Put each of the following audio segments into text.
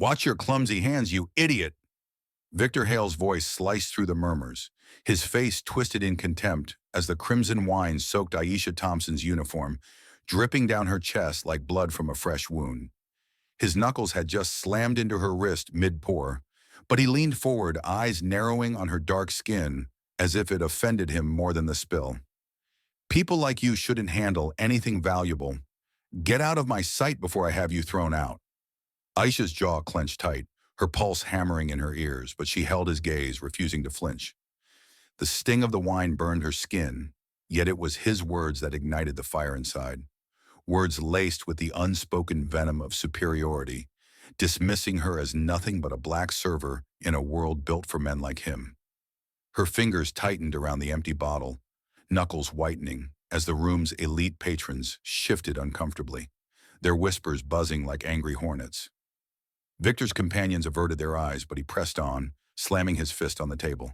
Watch your clumsy hands, you idiot! Victor Hale's voice sliced through the murmurs, his face twisted in contempt as the crimson wine soaked Aisha Thompson's uniform, dripping down her chest like blood from a fresh wound. His knuckles had just slammed into her wrist mid-pour, but he leaned forward, eyes narrowing on her dark skin, as if it offended him more than the spill. People like you shouldn't handle anything valuable. Get out of my sight before I have you thrown out. Aisha's jaw clenched tight, her pulse hammering in her ears, but she held his gaze, refusing to flinch. The sting of the wine burned her skin, yet it was his words that ignited the fire inside. Words laced with the unspoken venom of superiority, dismissing her as nothing but a black server in a world built for men like him. Her fingers tightened around the empty bottle, knuckles whitening as the room's elite patrons shifted uncomfortably, their whispers buzzing like angry hornets. Victor's companions averted their eyes, but he pressed on, slamming his fist on the table.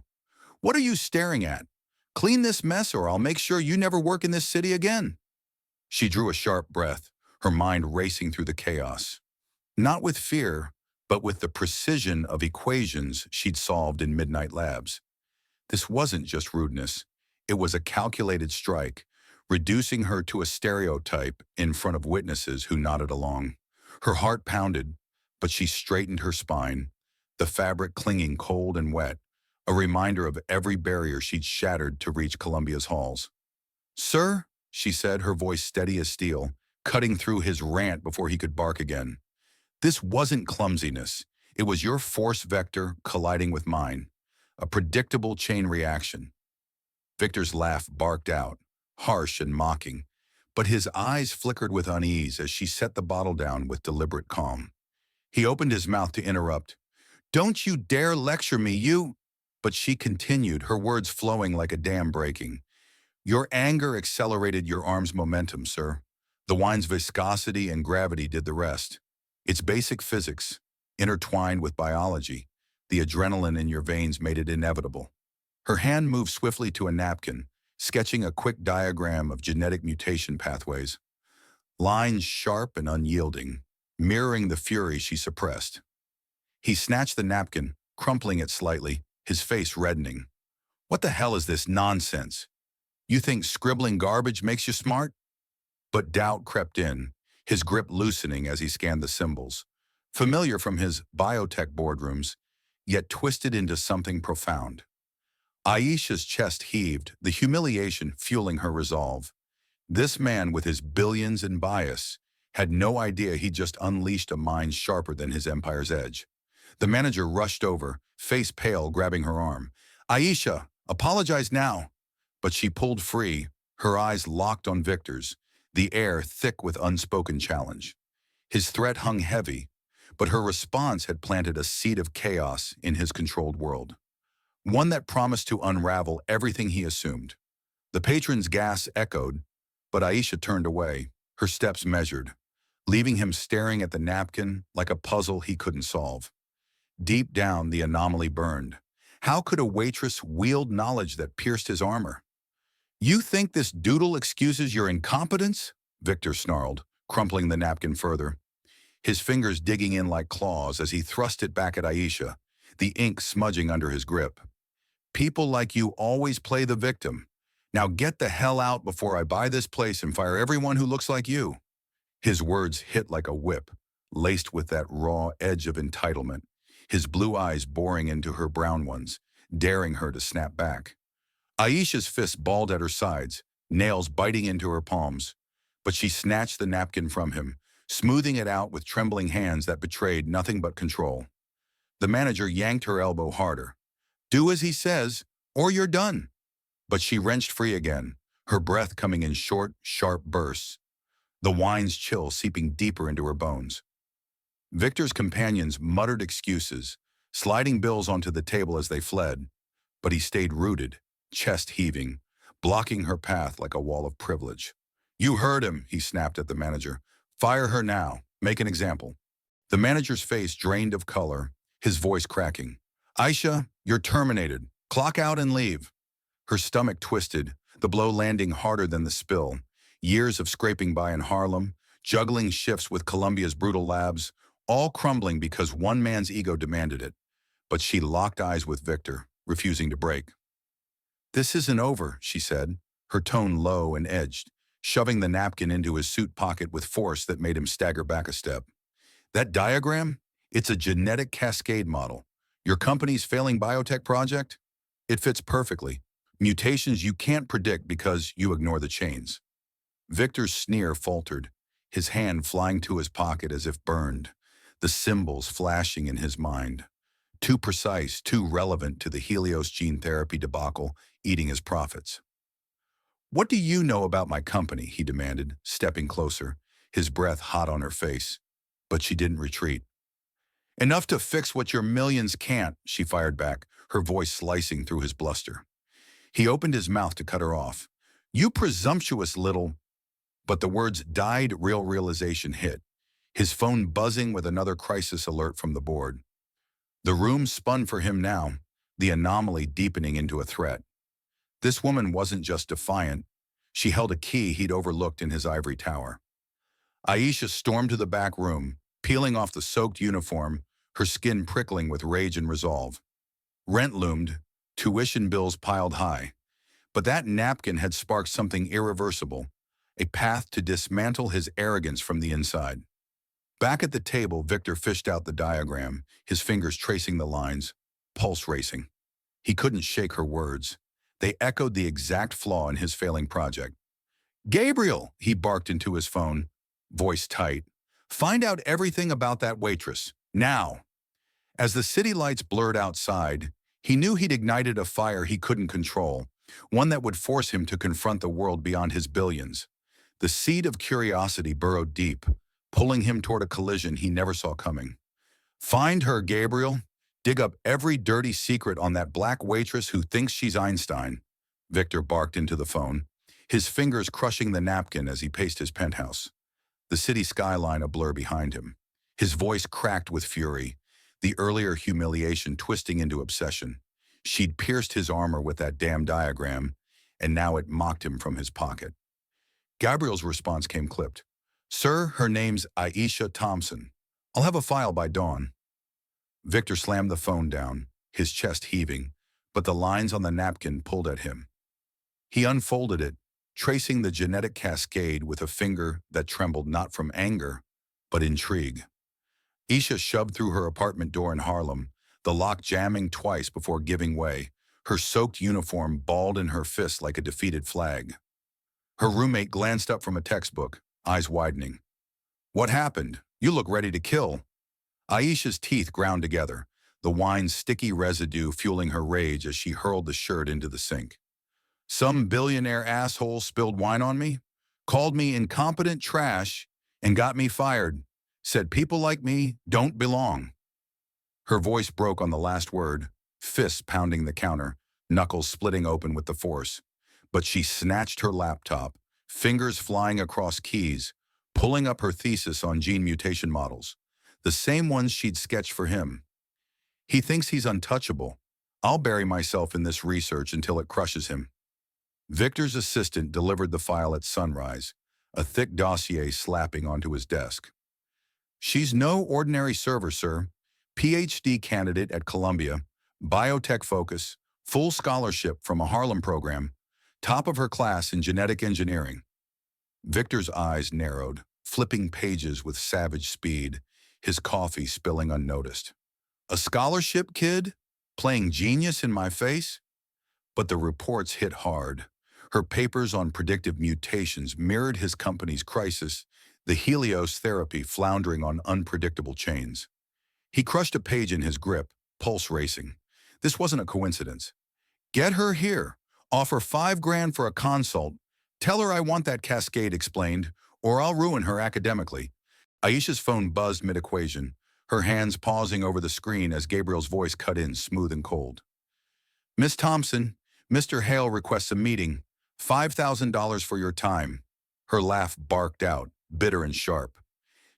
What are you staring at? Clean this mess or I'll make sure you never work in this city again. She drew a sharp breath, her mind racing through the chaos. Not with fear, but with the precision of equations she'd solved in midnight labs. This wasn't just rudeness. It was a calculated strike, reducing her to a stereotype in front of witnesses who nodded along. Her heart pounded, but she straightened her spine, the fabric clinging cold and wet, a reminder of every barrier she'd shattered to reach Columbia's halls. Sir, she said, her voice steady as steel, cutting through his rant before he could bark again. This wasn't clumsiness. It was your force vector colliding with mine, a predictable chain reaction. Victor's laugh barked out, harsh and mocking, but his eyes flickered with unease as she set the bottle down with deliberate calm. He opened his mouth to interrupt. Don't you dare lecture me, you... But she continued, her words flowing like a dam breaking. Your anger accelerated your arm's momentum, sir. The wine's viscosity and gravity did the rest. It's basic physics, intertwined with biology. The adrenaline in your veins made it inevitable. Her hand moved swiftly to a napkin, sketching a quick diagram of genetic mutation pathways. Lines sharp and unyielding, mirroring the fury she suppressed. He snatched the napkin, crumpling it slightly, his face reddening. What the hell is this nonsense? You think scribbling garbage makes you smart? But doubt crept in, his grip loosening as he scanned the symbols. Familiar from his biotech boardrooms, yet twisted into something profound. Aisha's chest heaved, the humiliation fueling her resolve. This man with his billions in bias had no idea he'd just unleashed a mind sharper than his empire's edge. The manager rushed over, face pale, grabbing her arm. Aisha, apologize now. But she pulled free, her eyes locked on Victor's, the air thick with unspoken challenge. His threat hung heavy, but her response had planted a seed of chaos in his controlled world. One that promised to unravel everything he assumed. The patron's gas echoed, but Aisha turned away, her steps measured, leaving him staring at the napkin like a puzzle he couldn't solve. Deep down, the anomaly burned. How could a waitress wield knowledge that pierced his armor? You think this doodle excuses your incompetence? Victor snarled, crumpling the napkin further, his fingers digging in like claws as he thrust it back at Aisha, the ink smudging under his grip. People like you always play the victim. Now get the hell out before I buy this place and fire everyone who looks like you. His words hit like a whip, laced with that raw edge of entitlement, his blue eyes boring into her brown ones, daring her to snap back. Aisha's fists balled at her sides, nails biting into her palms, but she snatched the napkin from him, smoothing it out with trembling hands that betrayed nothing but control. The manager yanked her elbow harder. Do as he says, or you're done. But she wrenched free again, her breath coming in short, sharp bursts, the wine's chill seeping deeper into her bones. Victor's companions muttered excuses, sliding bills onto the table as they fled, but he stayed rooted, chest heaving, blocking her path like a wall of privilege. You heard him, he snapped at the manager. Fire her now. Make an example. The manager's face drained of color, his voice cracking. Aisha, you're terminated. Clock out and leave. Her stomach twisted, the blow landing harder than the spill. Years of scraping by in Harlem, juggling shifts with Columbia's brutal labs, all crumbling because one man's ego demanded it. But she locked eyes with Victor, refusing to break. "This isn't over," she said, her tone low and edged, shoving the napkin into his suit pocket with force that made him stagger back a step. "That diagram? It's a genetic cascade model. Your company's failing biotech project? It fits perfectly. Mutations you can't predict because you ignore the chains." Victor's sneer faltered, his hand flying to his pocket as if burned, the symbols flashing in his mind. Too precise, too relevant to the Helios gene therapy debacle eating his profits. "What do you know about my company?" he demanded, stepping closer, his breath hot on her face. But she didn't retreat. "Enough to fix what your millions can't," she fired back, her voice slicing through his bluster. He opened his mouth to cut her off. "You presumptuous little—" But the words died. Real realization hit, his phone buzzing with another crisis alert from the board. The room spun for him now, the anomaly deepening into a threat. This woman wasn't just defiant. She held a key he'd overlooked in his ivory tower. Aisha stormed to the back room, peeling off the soaked uniform, her skin prickling with rage and resolve. Rent loomed, tuition bills piled high. But that napkin had sparked something irreversible, a path to dismantle his arrogance from the inside. Back at the table, Victor fished out the diagram, his fingers tracing the lines, pulse racing. He couldn't shake her words. They echoed the exact flaw in his failing project. "Gabriel," he barked into his phone, voice tight, "find out everything about that waitress, now." As the city lights blurred outside, he knew he'd ignited a fire he couldn't control, one that would force him to confront the world beyond his billions. The seed of curiosity burrowed deep, pulling him toward a collision he never saw coming. "Find her, Gabriel. Dig up every dirty secret on that black waitress who thinks she's Einstein," Victor barked into the phone, his fingers crushing the napkin as he paced his penthouse. The city skyline a blur behind him. His voice cracked with fury, the earlier humiliation twisting into obsession. She'd pierced his armor with that damn diagram, and now it mocked him from his pocket. Gabriel's response came clipped. "Sir, her name's Aisha Thompson. I'll have a file by dawn." Victor slammed the phone down, his chest heaving, but the lines on the napkin pulled at him. He unfolded it, tracing the genetic cascade with a finger that trembled not from anger, but intrigue. Isha shoved through her apartment door in Harlem, the lock jamming twice before giving way, her soaked uniform balled in her fist like a defeated flag. Her roommate glanced up from a textbook, eyes widening. "What happened? You look ready to kill." Aisha's teeth ground together, the wine's sticky residue fueling her rage as she hurled the shirt into the sink. "Some billionaire asshole spilled wine on me, called me incompetent trash, and got me fired. Said people like me don't belong." Her voice broke on the last word, fists pounding the counter, knuckles splitting open with the force. But she snatched her laptop, fingers flying across keys, pulling up her thesis on gene mutation models, the same ones she'd sketched for him. "He thinks he's untouchable. I'll bury myself in this research until it crushes him." Victor's assistant delivered the file at sunrise, a thick dossier slapping onto his desk. "She's no ordinary server, sir. PhD candidate at Columbia, biotech focus, full scholarship from a Harlem program, top of her class in genetic engineering." Victor's eyes narrowed, flipping pages with savage speed, his coffee spilling unnoticed. "A scholarship kid? Playing genius in my face?" But the reports hit hard. Her papers on predictive mutations mirrored his company's crisis, the Helios therapy floundering on unpredictable chains. He crushed a page in his grip, pulse racing. This wasn't a coincidence. "Get her here. Offer $5,000 for a consult. Tell her I want that cascade explained, or I'll ruin her academically." Aisha's phone buzzed mid-equation, her hands pausing over the screen as Gabriel's voice cut in smooth and cold. "Miss Thompson, Mr. Hale requests a meeting. $5,000 for your time." Her laugh barked out, bitter and sharp.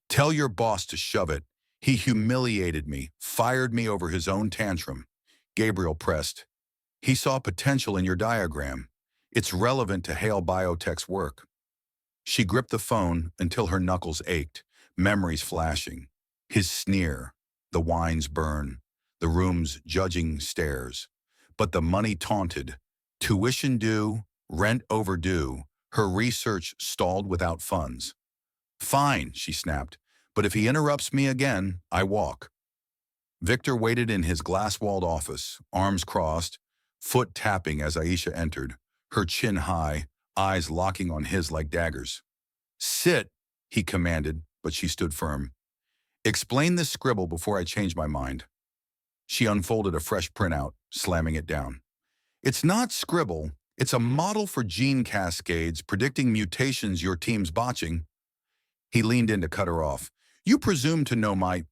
"Tell your boss to shove it. He humiliated me, fired me over his own tantrum." Gabriel pressed. "He saw potential in your diagram. It's relevant to Hale Biotech's work." She gripped the phone until her knuckles ached, memories flashing. His sneer, the wines burn, the room's judging stares. But the money taunted, tuition due, rent overdue, her research stalled without funds. Fine, she snapped, but if he interrupts me again, I walk. Victor waited in his glass-walled office, arms crossed, foot tapping as Aisha entered, her chin high, eyes locking on his like daggers. Sit, he commanded, but she stood firm. Explain this scribble before I change my mind. She unfolded a fresh printout, slamming it down. It's not scribble, it's a model for gene cascades predicting mutations your team's botching. He leaned in to cut her off. You presume to know my...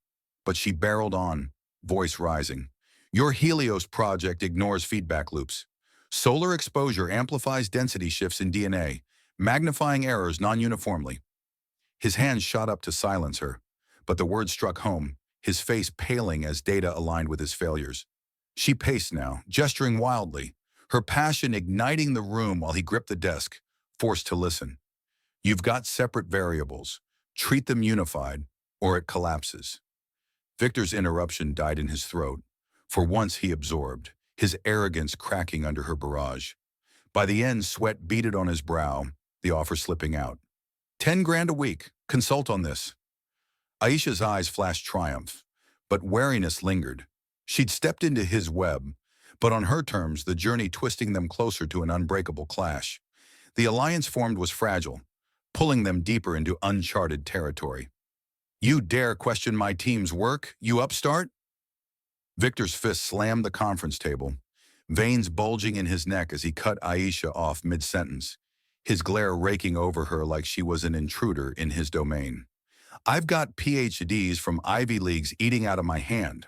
But she barreled on, voice rising. Your Helios project ignores feedback loops. Solar exposure amplifies density shifts in DNA, magnifying errors non-uniformly. His hand shot up to silence her, but the words struck home, his face paling as data aligned with his failures. She paced now, gesturing wildly, her passion igniting the room while he gripped the desk, forced to listen. You've got separate variables. Treat them unified, or it collapses. Victor's interruption died in his throat. For once he absorbed, his arrogance cracking under her barrage. By the end, sweat beaded on his brow, the offer slipping out. 10 grand a week. Consult on this. Aisha's eyes flashed triumph, but wariness lingered. She'd stepped into his web, but on her terms, the journey twisting them closer to an unbreakable clash. The alliance formed was fragile, pulling them deeper into uncharted territory. You dare question my team's work, you upstart? Victor's fist slammed the conference table, veins bulging in his neck as he cut Aisha off mid-sentence, his glare raking over her like she was an intruder in his domain. I've got PhDs from Ivy Leagues eating out of my hand.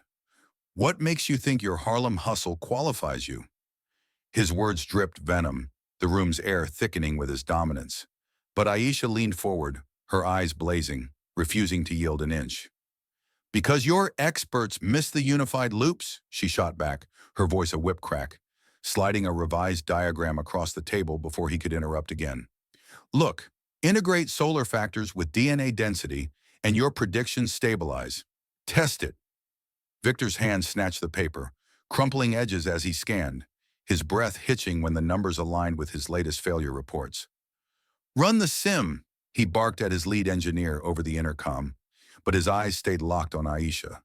What makes you think your Harlem hustle qualifies you? His words dripped venom, the room's air thickening with his dominance. But Aisha leaned forward, her eyes blazing, refusing to yield an inch. Because your experts miss the unified loops, she shot back, her voice a whip crack, sliding a revised diagram across the table before he could interrupt again. Look, integrate solar factors with DNA density, and your predictions stabilize. Test it. Victor's hand snatched the paper, crumpling edges as he scanned, his breath hitching when the numbers aligned with his latest failure reports. Run the sim, he barked at his lead engineer over the intercom, but his eyes stayed locked on Aisha,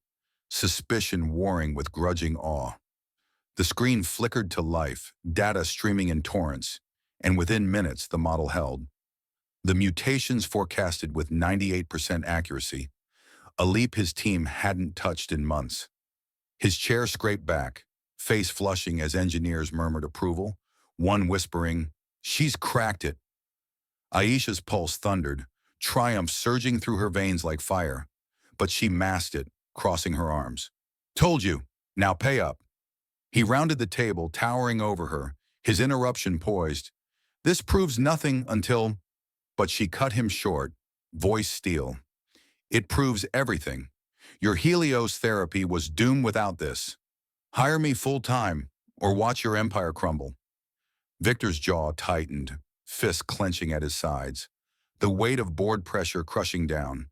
suspicion warring with grudging awe. The screen flickered to life, data streaming in torrents, and within minutes the model held. The mutations forecasted with 98% accuracy, a leap his team hadn't touched in months. His chair scraped back, face flushing as engineers murmured approval, one whispering, "She's cracked it." Aisha's pulse thundered, triumph surging through her veins like fire, but she masked it, crossing her arms. Told you, now pay up. He rounded the table, towering over her, his interruption poised. This proves nothing until... But she cut him short, voice steel. It proves everything. Your Helios therapy was doomed without this. Hire me full-time, or watch your empire crumble. Victor's jaw tightened, fists clenching at his sides, the weight of board pressure crushing down.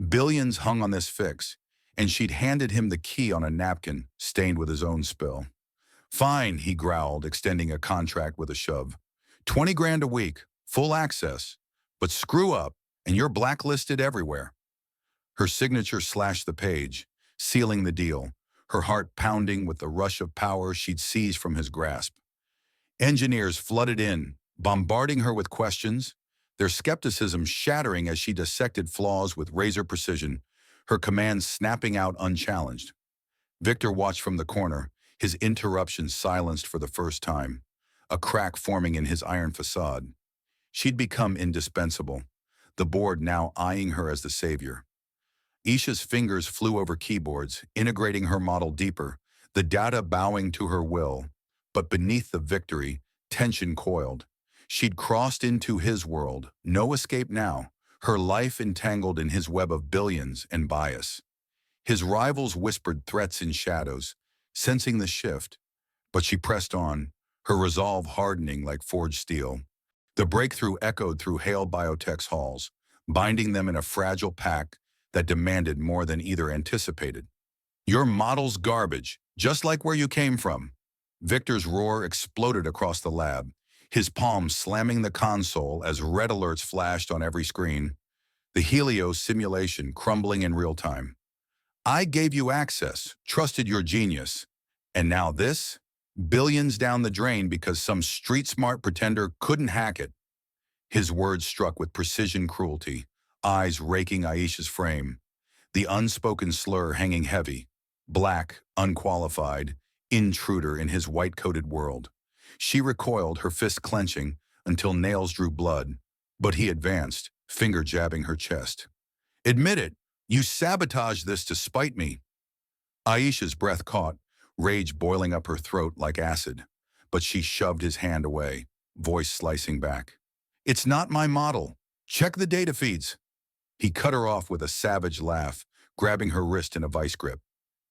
Billions hung on this fix, and she'd handed him the key on a napkin, stained with his own spill. Fine, he growled, extending a contract with a shove. 20 grand a week, full access. But screw up, and you're blacklisted everywhere. Her signature slashed the page, sealing the deal, her heart pounding with the rush of power she'd seized from his grasp. Engineers flooded in, bombarding her with questions, their skepticism shattering as she dissected flaws with razor precision, her commands snapping out unchallenged. Victor watched from the corner, his interruptions silenced for the first time, a crack forming in his iron facade. She'd become indispensable, the board now eyeing her as the savior. Aisha's fingers flew over keyboards, integrating her model deeper, the data bowing to her will. But beneath the victory, tension coiled. She'd crossed into his world, no escape now, her life entangled in his web of billions and bias. His rivals whispered threats in shadows, sensing the shift, but she pressed on, her resolve hardening like forged steel. The breakthrough echoed through Hale Biotech's halls, binding them in a fragile pact that demanded more than either anticipated. Your model's garbage, just like where you came from. Victor's roar exploded across the lab, his palms slamming the console as red alerts flashed on every screen, the Helios simulation crumbling in real time. I gave you access, trusted your genius. And now this? Billions down the drain because some street-smart pretender couldn't hack it. His words struck with precision cruelty, eyes raking Aisha's frame, the unspoken slur hanging heavy, black, unqualified, intruder in his white-coated world. She recoiled, her fist clenching, until nails drew blood, but he advanced, finger jabbing her chest. Admit it, you sabotaged this to spite me. Aisha's breath caught, rage boiling up her throat like acid, but she shoved his hand away, voice slicing back. It's not my model. Check the data feeds. He cut her off with a savage laugh, grabbing her wrist in a vice grip.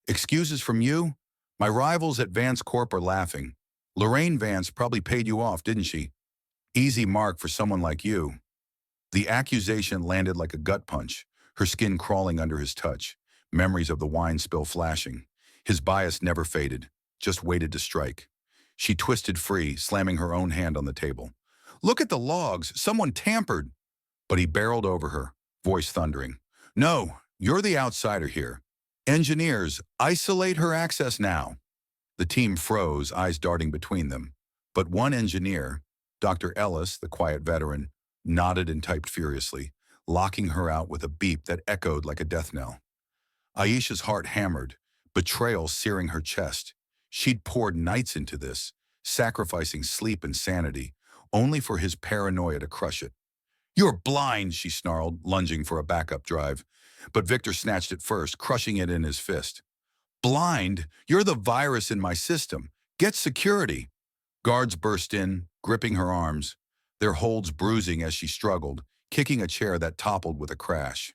Excuses from you? My rivals at Vance Corp are laughing. Lorraine Vance probably paid you off, didn't she? Easy mark for someone like you. The accusation landed like a gut punch, her skin crawling under his touch, memories of the wine spill flashing. His bias never faded, just waited to strike. She twisted free, slamming her own hand on the table. Look at the logs, someone tampered. But he barreled over her, voice thundering. No, you're the outsider here. Engineers, isolate her access now. The team froze, eyes darting between them. But one engineer, Dr. Ellis, the quiet veteran, nodded and typed furiously, locking her out with a beep that echoed like a death knell. Aisha's heart hammered, betrayal searing her chest. She'd poured nights into this, sacrificing sleep and sanity, only for his paranoia to crush it. You're blind, she snarled, lunging for a backup drive. But Victor snatched it first, crushing it in his fist. Blind? You're the virus in my system. Get security. Guards burst in, gripping her arms, their holds bruising as she struggled, kicking a chair that toppled with a crash.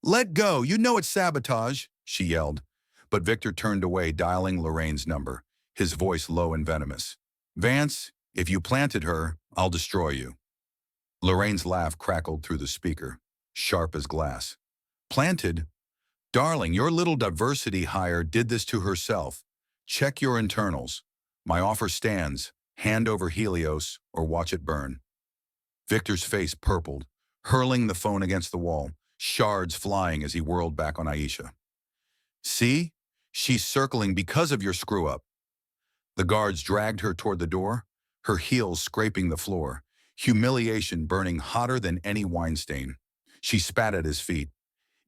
Let go, you know it's sabotage, she yelled. But Victor turned away, dialing Lorraine's number, his voice low and venomous. Vance, if you planted her, I'll destroy you. Lorraine's laugh crackled through the speaker, sharp as glass. Planted? Darling, your little diversity hire did this to herself. Check your internals. My offer stands. Hand over Helios or watch it burn. Victor's face purpled, hurling the phone against the wall, shards flying as he whirled back on Aisha. See? She's circling because of your screw-up. The guards dragged her toward the door, her heels scraping the floor, humiliation burning hotter than any wine stain. She spat at his feet.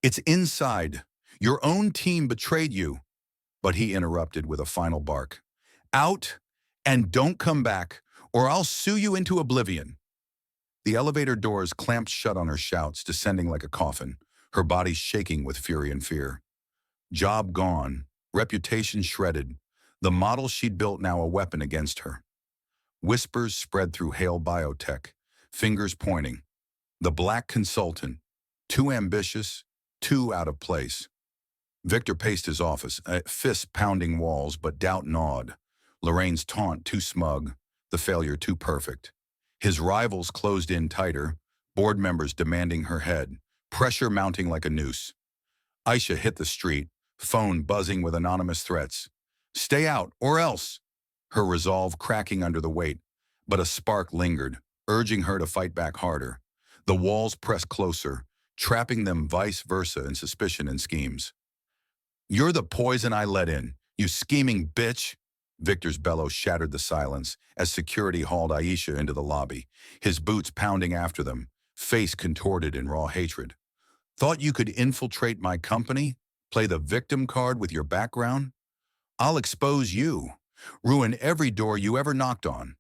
It's inside. Your own team betrayed you. But he interrupted with a final bark. Out, and don't come back, or I'll sue you into oblivion. The elevator doors clamped shut on her shouts, descending like a coffin, her body shaking with fury and fear. Job gone, reputation shredded, the model she'd built now a weapon against her. Whispers spread through Hale Biotech, fingers pointing. The black consultant, too ambitious, too out of place. Victor paced his office, fists pounding walls, but doubt gnawed. Lorraine's taunt too smug, the failure too perfect. His rivals closed in tighter, board members demanding her head, pressure mounting like a noose. Aisha hit the street, phone buzzing with anonymous threats. Stay out, or else! Her resolve cracking under the weight, but a spark lingered, urging her to fight back harder. The walls pressed closer, trapping them vice versa in suspicion and schemes. You're the poison I let in, you scheming bitch! Victor's bellow shattered the silence as security hauled Aisha into the lobby, his boots pounding after them, face contorted in raw hatred. Thought you could infiltrate my company? Play the victim card with your background? I'll expose you, ruin every door you ever knocked on.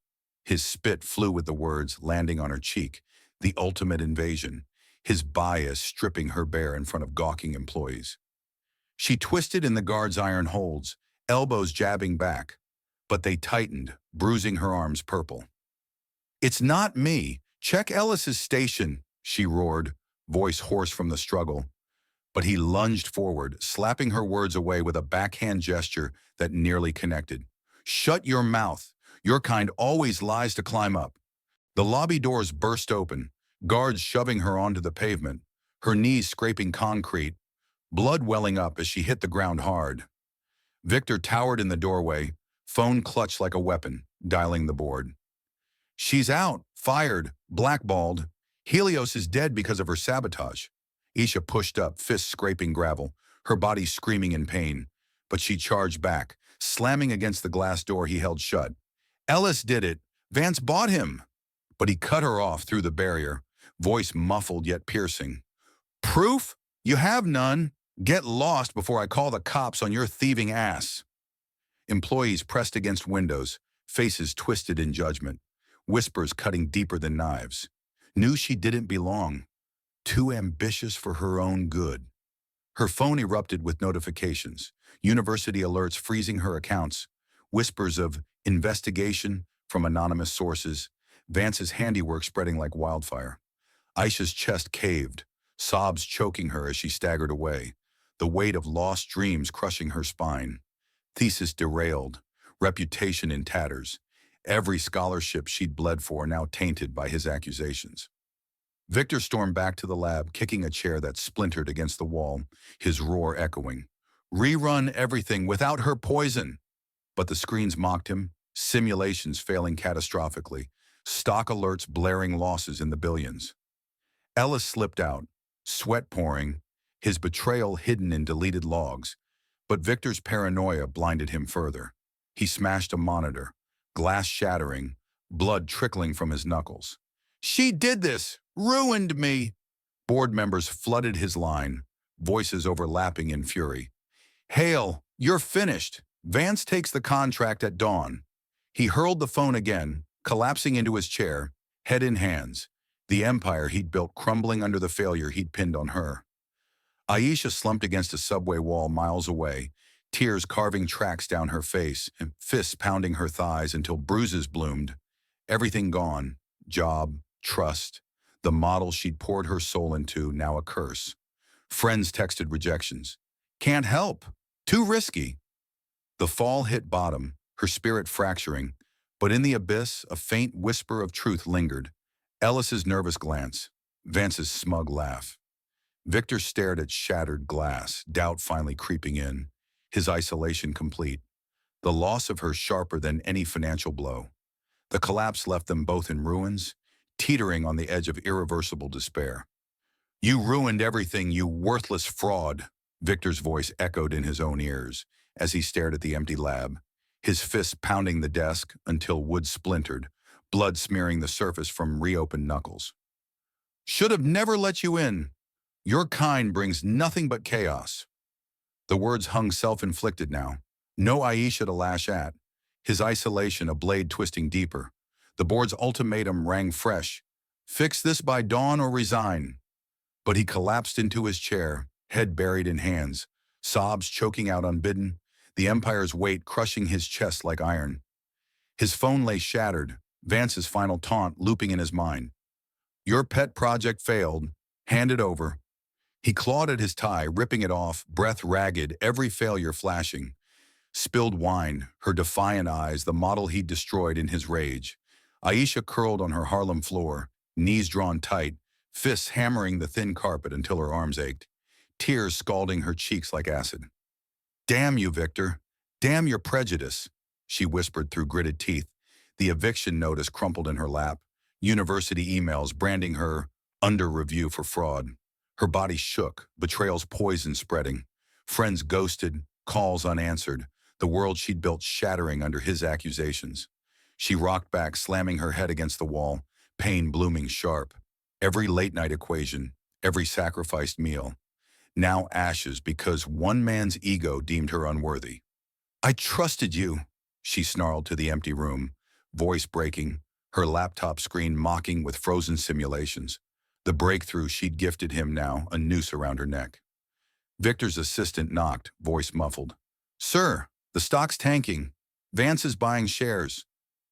His spit flew with the words, landing on her cheek, the ultimate invasion, his bias stripping her bare in front of gawking employees. She twisted in the guard's iron holds, elbows jabbing back, but they tightened, bruising her arms purple. It's not me. Check Ellis's station, she roared, voice hoarse from the struggle. But he lunged forward, slapping her words away with a backhand gesture that nearly connected. Shut your mouth. Your kind always lies to climb up. The lobby doors burst open, guards shoving her onto the pavement, her knees scraping concrete, blood welling up as she hit the ground hard. Victor towered in the doorway, phone clutched like a weapon, dialing the board. She's out, fired, blackballed. Helios is dead because of her sabotage. Isha pushed up, fists scraping gravel, her body screaming in pain. But she charged back, slamming against the glass door he held shut. Ellis did it. Vance bought him. But he cut her off through the barrier, voice muffled yet piercing. Proof? You have none. Get lost before I call the cops on your thieving ass. Employees pressed against windows, faces twisted in judgment, whispers cutting deeper than knives. Knew she didn't belong. Too ambitious for her own good. Her phone erupted with notifications, university alerts freezing her accounts, whispers of investigation from anonymous sources, Vance's handiwork spreading like wildfire. Aisha's chest caved, sobs choking her as she staggered away, the weight of lost dreams crushing her spine. Thesis derailed, reputation in tatters, every scholarship she'd bled for now tainted by his accusations. Victor stormed back to the lab, kicking a chair that splintered against the wall, his roar echoing. Rerun everything without her poison. But the screens mocked him, simulations failing catastrophically, stock alerts blaring losses in the billions. Ellis slipped out, sweat pouring, his betrayal hidden in deleted logs. But Victor's paranoia blinded him further. He smashed a monitor, glass shattering, blood trickling from his knuckles. She did this! Ruined me! Board members flooded his line, voices overlapping in fury. Hale, you're finished. Vance takes the contract at dawn. He hurled the phone again, collapsing into his chair, head in hands, the empire he'd built crumbling under the failure he'd pinned on her. Aisha slumped against a subway wall miles away, tears carving tracks down her face and fists pounding her thighs until bruises bloomed. Everything gone, job, trust, the model she'd poured her soul into, now a curse. Friends texted rejections. Can't help. Too risky. The fall hit bottom, her spirit fracturing, but in the abyss, a faint whisper of truth lingered. Ellis's nervous glance, Vance's smug laugh. Victor stared at shattered glass, doubt finally creeping in, his isolation complete. The loss of her sharper than any financial blow. The collapse left them both in ruins, teetering on the edge of irreversible despair. You ruined everything, you worthless fraud, Victor's voice echoed in his own ears as he stared at the empty lab, his fists pounding the desk until wood splintered, blood smearing the surface from reopened knuckles. Should have never let you in. Your kind brings nothing but chaos. The words hung self-inflicted now. No Aisha to lash at. His isolation a blade twisting deeper. The board's ultimatum rang fresh. Fix this by dawn or resign. But he collapsed into his chair, head buried in hands, sobs choking out unbidden, the empire's weight crushing his chest like iron. His phone lay shattered, Vance's final taunt looping in his mind. Your pet project failed. Hand it over. He clawed at his tie, ripping it off, breath ragged, every failure flashing. Spilled wine, her defiant eyes, the model he'd destroyed in his rage. Aisha curled on her Harlem floor, knees drawn tight, fists hammering the thin carpet until her arms ached, tears scalding her cheeks like acid. Damn you, Victor. Damn your prejudice, she whispered through gritted teeth. The eviction notice crumpled in her lap, university emails branding her under review for fraud. Her body shook, betrayal's poison spreading. Friends ghosted, calls unanswered, the world she'd built shattering under his accusations. She rocked back, slamming her head against the wall, pain blooming sharp. Every late-night equation, every sacrificed meal. Now ashes because one man's ego deemed her unworthy. I trusted you, she snarled to the empty room, voice breaking, her laptop screen mocking with frozen simulations. The breakthrough she'd gifted him now, a noose around her neck. Victor's assistant knocked, voice muffled. Sir, the stock's tanking. Vance is buying shares.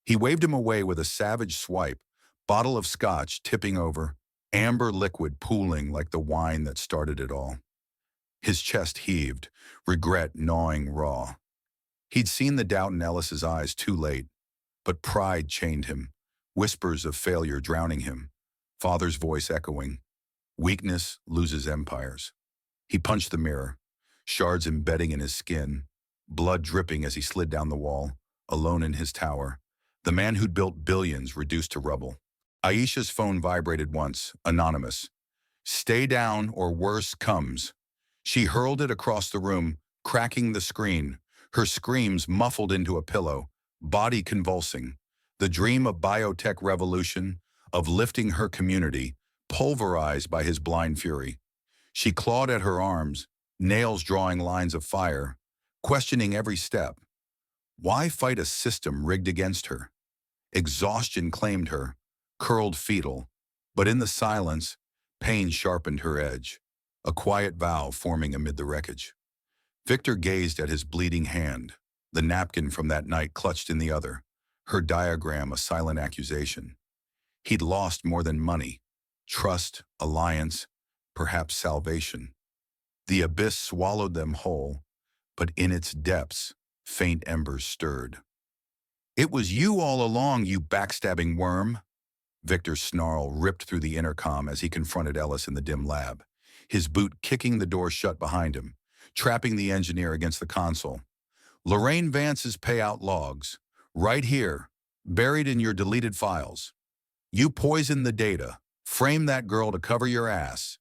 He waved him away with a savage swipe, bottle of scotch tipping over, amber liquid pooling like the wine that started it all. His chest heaved, regret gnawing raw. He'd seen the doubt in Ellis's eyes too late, but pride chained him, whispers of failure drowning him, father's voice echoing. Weakness loses empires. He punched the mirror, shards embedding in his skin, blood dripping as he slid down the wall, alone in his tower. The man who'd built billions reduced to rubble. Aisha's phone vibrated once, anonymous. Stay down or worse comes. She hurled it across the room, cracking the screen, her screams muffled into a pillow, body convulsing. The dream of biotech revolution, of lifting her community, pulverized by his blind fury. She clawed at her arms, nails drawing lines of fire, questioning every step. Why fight a system rigged against her? Exhaustion claimed her, curled fetal, but in the silence, pain sharpened her edge, a quiet vow forming amid the wreckage. Victor gazed at his bleeding hand, the napkin from that night clutched in the other, her diagram a silent accusation. He'd lost more than money, trust, alliance, perhaps salvation. The abyss swallowed them whole, but in its depths, faint embers stirred. It was you all along, you backstabbing worm. Victor's snarl ripped through the intercom as he confronted Ellis in the dim lab, his boot kicking the door shut behind him, trapping the engineer against the console. Lorraine Vance's payout logs, right here, buried in your deleted files. You poisoned the data. Frame that girl to cover your ass.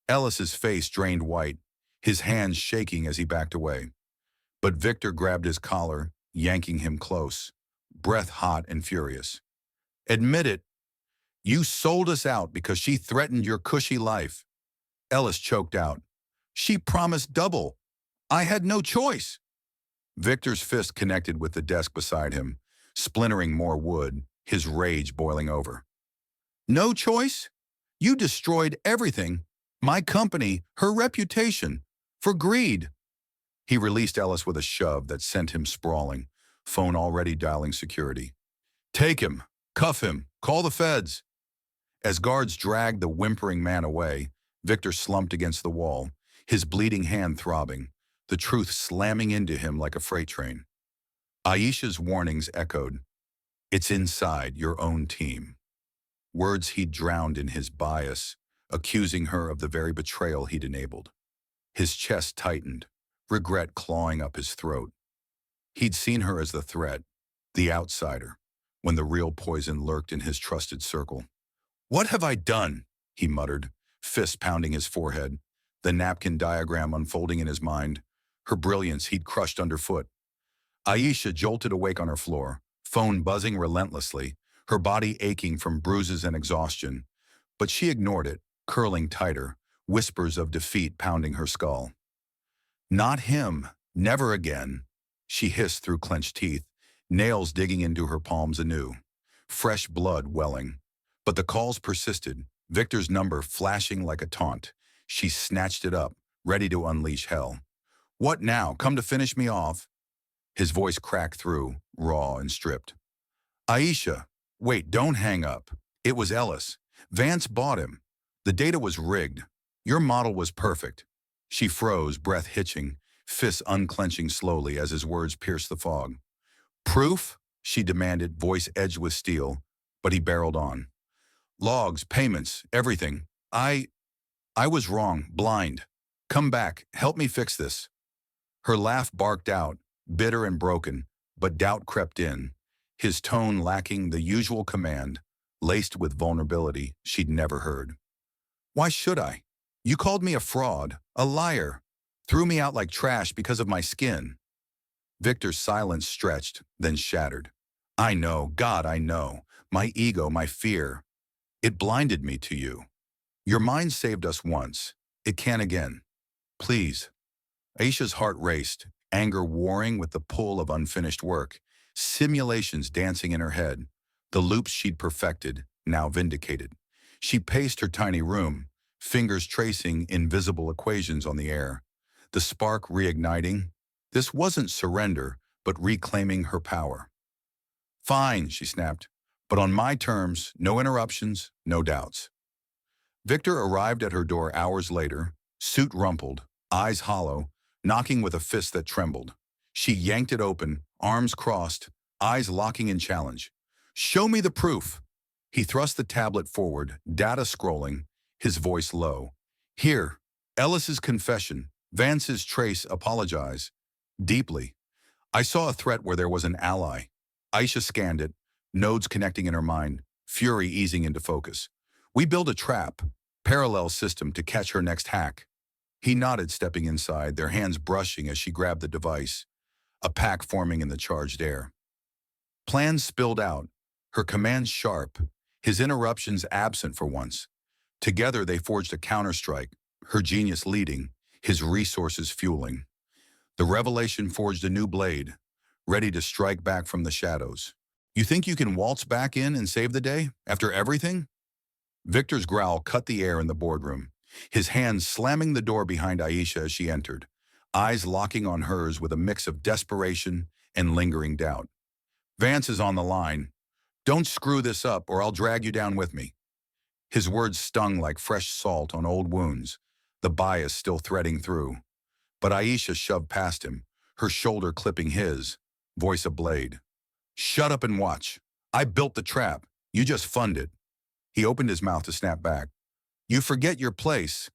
Ellis's face drained white, his hands shaking as he backed away. But Victor grabbed his collar, yanking him close, breath hot and furious. Admit it. You sold us out because she threatened your cushy life. Ellis choked out. She promised double. I had no choice. Victor's fist connected with the desk beside him, splintering more wood, his rage boiling over. No choice? You destroyed everything. My company, her reputation, for greed. He released Ellis with a shove that sent him sprawling, phone already dialing security. Take him, cuff him, call the feds. As guards dragged the whimpering man away, Victor slumped against the wall, his bleeding hand throbbing, the truth slamming into him like a freight train. Aisha's warnings echoed. It's inside your own team. Words he'd drowned in his bias, accusing her of the very betrayal he'd enabled. His chest tightened, regret clawing up his throat. He'd seen her as the threat, the outsider, when the real poison lurked in his trusted circle. What have I done? He muttered, fist pounding his forehead, the napkin diagram unfolding in his mind, her brilliance he'd crushed underfoot. Aisha jolted awake on her floor, phone buzzing relentlessly, her body aching from bruises and exhaustion. But she ignored it, curling tighter, whispers of defeat pounding her skull. Not him, never again, she hissed through clenched teeth, nails digging into her palms anew, fresh blood welling. But the calls persisted, Victor's number flashing like a taunt. She snatched it up, ready to unleash hell. What now? Come to finish me off? His voice cracked through, raw and stripped. Aisha, wait, don't hang up. It was Ellis. Vance bought him. The data was rigged. Your model was perfect. She froze, breath hitching, fists unclenching slowly as his words pierced the fog. Proof? She demanded, voice edged with steel, but he barreled on. Logs, payments, everything. I was wrong, blind. Come back, help me fix this. Her laugh barked out, bitter and broken, but doubt crept in, his tone lacking the usual command, laced with vulnerability she'd never heard. Why should I? You called me a fraud, a liar, threw me out like trash because of my skin. Victor's silence stretched, then shattered. I know, God, I know. My ego, my fear. It blinded me to you. Your mind saved us once. It can again. Please. Aisha's heart raced, anger warring with the pull of unfinished work, simulations dancing in her head, the loops she'd perfected, now vindicated. She paced her tiny room, fingers tracing invisible equations on the air, the spark reigniting. This wasn't surrender, but reclaiming her power. Fine, she snapped, but on my terms, no interruptions, no doubts. Victor arrived at her door hours later, suit rumpled, eyes hollow, knocking with a fist that trembled. She yanked it open, arms crossed, eyes locking in challenge. Show me the proof. He thrust the tablet forward, data scrolling, his voice low. Here, Ellis's confession. Vance's trace apologize. Deeply. I saw a threat where there was an ally. Aisha scanned it, nodes connecting in her mind, fury easing into focus. We build a trap, parallel system to catch her next hack. He nodded, stepping inside, their hands brushing as she grabbed the device, a pack forming in the charged air. Plans spilled out, her commands sharp, his interruptions absent for once. Together they forged a counterstrike, her genius leading, his resources fueling. The revelation forged a new blade, ready to strike back from the shadows. You think you can waltz back in and save the day, after everything? Victor's growl cut the air in the boardroom, his hands slamming the door behind Aisha as she entered, eyes locking on hers with a mix of desperation and lingering doubt. Vance is on the line. Don't screw this up or I'll drag you down with me. His words stung like fresh salt on old wounds, the bias still threading through. But Aisha shoved past him, her shoulder clipping his, voice a blade. Shut up and watch. I built the trap. You just fund it. He opened his mouth to snap back. You forget your place.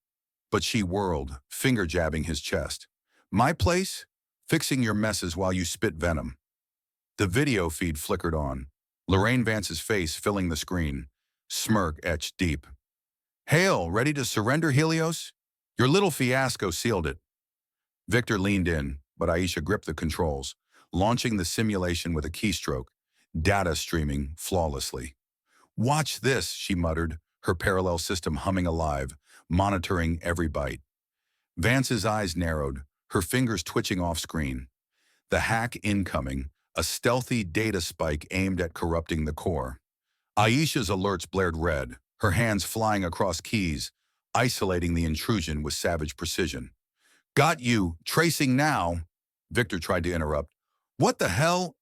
But she whirled, finger jabbing his chest. My place? Fixing your messes while you spit venom. The video feed flickered on, Lorraine Vance's face filling the screen, smirk etched deep. Hale, ready to surrender, Helios? Your little fiasco sealed it. Victor leaned in, but Aisha gripped the controls, launching the simulation with a keystroke, data streaming flawlessly. Watch this, she muttered, her parallel system humming alive, monitoring every byte. Vance's eyes narrowed, her fingers twitching off-screen. The hack incoming, a stealthy data spike aimed at corrupting the core. Aisha's alerts blared red, her hands flying across keys, isolating the intrusion with savage precision. Got you, tracing now. Victor tried to interrupt. What the hell?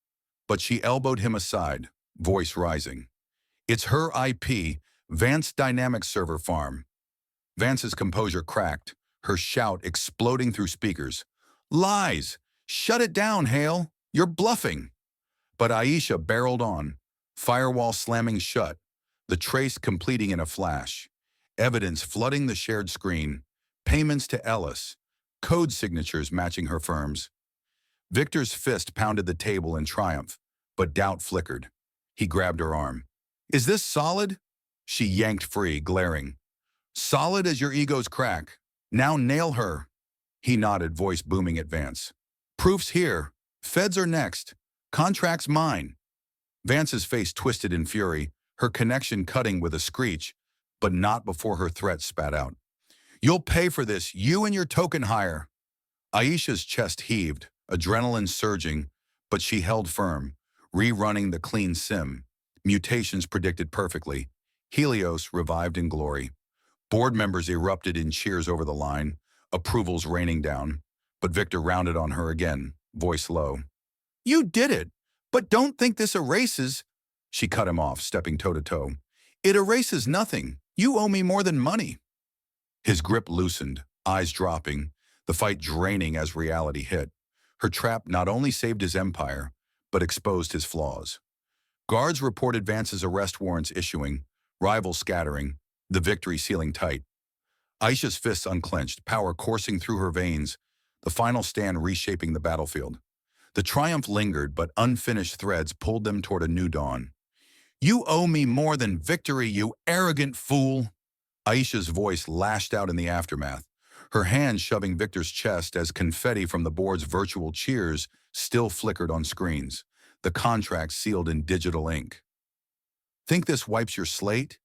But she elbowed him aside, voice rising. It's her IP, Vance Dynamics Server Farm. Vance's composure cracked, her shout exploding through speakers. Lies! Shut it down, Hale! You're bluffing! But Aisha barreled on, firewall slamming shut, the trace completing in a flash. Evidence flooding the shared screen, payments to Ellis, code signatures matching her firm's. Victor's fist pounded the table in triumph, but doubt flickered. He grabbed her arm. Is this solid? She yanked free, glaring. Solid as your ego's crack. Now nail her. He nodded, voice booming at Vance. Proof's here. Feds are next. Contract's mine. Vance's face twisted in fury, her connection cutting with a screech, but not before her threat spat out. You'll pay for this, you and your token hire. Aisha's chest heaved, adrenaline surging, but she held firm, rerunning the clean sim. Mutations predicted perfectly. Helios revived in glory. Board members erupted in cheers over the line, approvals raining down. But Victor rounded on her again, voice low. You did it, but don't think this erases. She cut him off, stepping toe-to-toe. It erases nothing. You owe me more than money. His grip loosened, eyes dropping, the fight draining as reality hit. Her trap not only saved his empire, but exposed his flaws. Guards reported Vance's arrest warrants issuing, rivals scattering, the victory sealing tight. Aisha's fists unclenched, power coursing through her veins, the final stand reshaping the battlefield. The triumph lingered, but unfinished threads pulled them toward a new dawn. You owe me more than victory, you arrogant fool! Aisha's voice lashed out in the aftermath, her hand shoving Victor's chest as confetti from the board's virtual cheers still flickered on screens, the contract sealed in digital ink. Think this wipes your slate?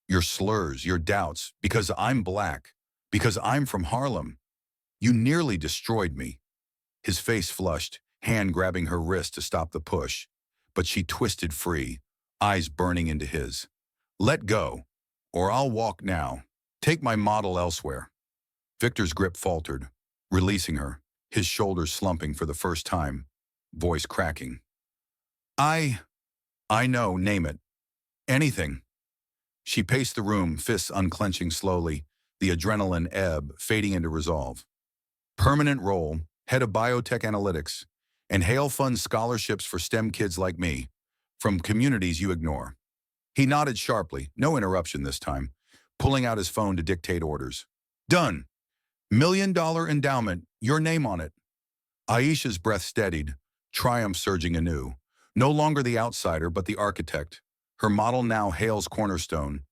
Your slurs, your doubts, because I'm black, because I'm from Harlem. You nearly destroyed me. His face flushed, hand grabbing her wrist to stop the push, but she twisted free, eyes burning into his. Let go, or I'll walk now. Take my model elsewhere. Victor's grip faltered, releasing her, his shoulders slumping for the first time, voice cracking. I know, name it. Anything. She paced the room, fists unclenching slowly, the adrenaline ebb fading into resolve. Permanent role, head of biotech analytics, and Hale funds scholarships for STEM kids like me, from communities you ignore. He nodded sharply, no interruption this time, pulling out his phone to dictate orders. Done. $1 million endowment, your name on it. Aisha's breath steadied, triumph surging anew. No longer the outsider, but the architect. Her model now hails cornerstone.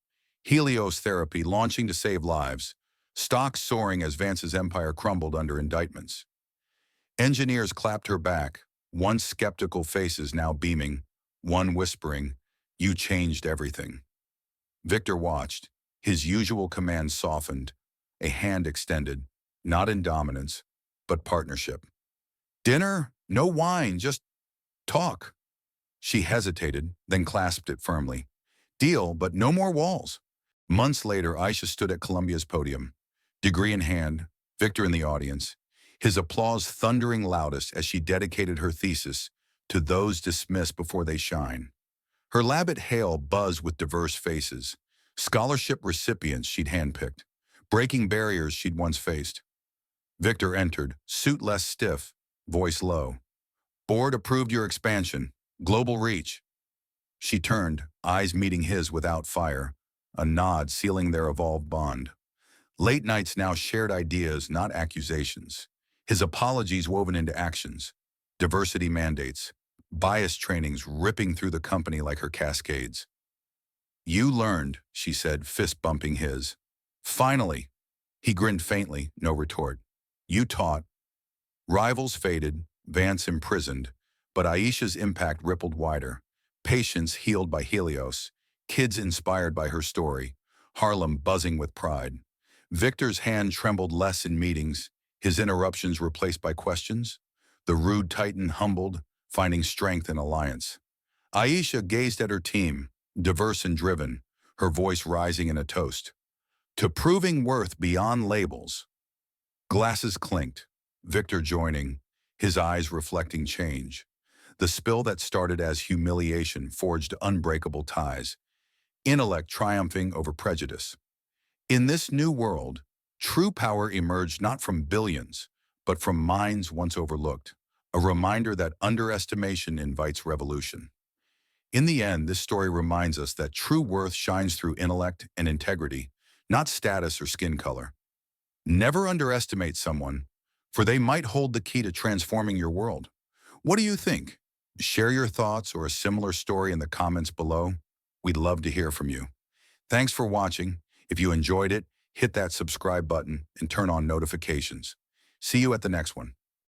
Helios therapy launching to save lives. Stocks soaring as Vance's empire crumbled under indictments. Engineers clapped her back, once skeptical faces now beaming, one whispering, "You changed everything." Victor watched, his usual command softened, a hand extended, not in dominance, but partnership. "Dinner? No wine, just talk." She hesitated, then clasped it firmly. "Deal, but no more walls." Months later, Aisha stood at Columbia's podium, degree in hand, Victor in the audience, his applause thundering loudest as she dedicated her thesis to those dismissed before they shine. Her lab at Hale buzzed with diverse faces, scholarship recipients she'd handpicked, breaking barriers she'd once faced. Victor entered, suit less stiff, voice low. "Board approved your expansion. Global reach." She turned, eyes meeting his without fire, a nod sealing their evolved bond. Late nights now shared ideas, not accusations. His apologies woven into actions, diversity mandates, bias trainings ripping through the company like her cascades. "You learned," she said, fist bumping his. "Finally." He grinned faintly, no retort. "You taught." Rivals faded, Vance imprisoned, but Aisha's impact rippled wider. Patients healed by Helios, kids inspired by her story, Harlem buzzing with pride. Victor's hand trembled less in meetings, his interruptions replaced by questions. The rude titan humbled, finding strength in alliance. Aisha gazed at her team, diverse and driven, her voice rising in a toast. "To proving worth beyond labels." Glasses clinked, Victor joining, his eyes reflecting change. The spill that started as humiliation forged unbreakable ties, intellect triumphing over prejudice. In this new world, true power emerged not from billions, but from minds once overlooked, a reminder that underestimation invites revolution. In the end, this story reminds us that true worth shines through intellect and integrity, not status or skin color. Never underestimate someone, for they might hold the key to transforming your world. What do you think? Share your thoughts or a similar story in the comments below. We'd love to hear from you. Thanks for watching. If you enjoyed it, hit that subscribe button and turn on notifications. See you at the next one.